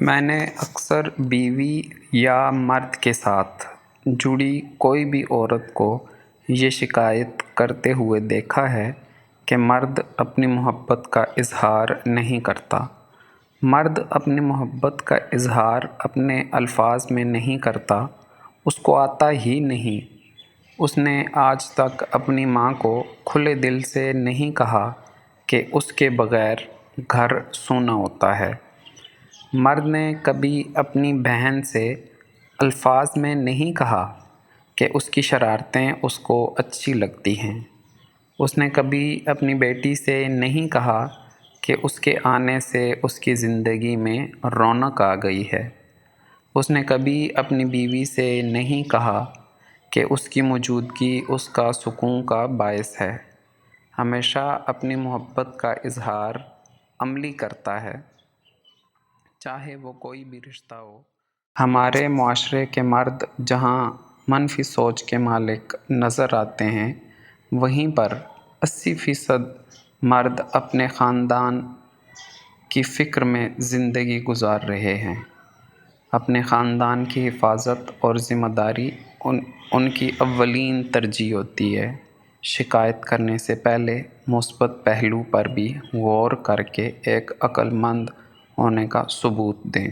میں نے اکثر بیوی یا مرد کے ساتھ جڑی کوئی بھی عورت کو یہ شکایت کرتے ہوئے دیکھا ہے کہ مرد اپنی محبت کا اظہار نہیں کرتا۔ مرد اپنی محبت کا اظہار اپنے الفاظ میں نہیں کرتا، اس کو آتا ہی نہیں۔ اس نے آج تک اپنی ماں کو کھلے دل سے نہیں کہا کہ اس کے بغیر گھر سونا ہوتا ہے۔ مرد نے کبھی اپنی بہن سے الفاظ میں نہیں کہا کہ اس کی شرارتیں اس کو اچھی لگتی ہیں۔ اس نے کبھی اپنی بیٹی سے نہیں کہا کہ اس کے آنے سے اس کی زندگی میں رونق آ گئی ہے۔ اس نے کبھی اپنی بیوی سے نہیں کہا کہ اس کی موجودگی اس کا سکون کا باعث ہے۔ ہمیشہ اپنی محبت کا اظہار عملی کرتا ہے، چاہے وہ کوئی بھی رشتہ ہو۔ ہمارے معاشرے کے مرد جہاں منفی سوچ کے مالک نظر آتے ہیں، وہیں پر 80% مرد اپنے خاندان کی فکر میں زندگی گزار رہے ہیں۔ اپنے خاندان کی حفاظت اور ذمہ داری ان کی اولین ترجیح ہوتی ہے۔ شکایت کرنے سے پہلے مثبت پہلو پر بھی غور کر کے ایک عقل مند ہونے کا ثبوت دیں۔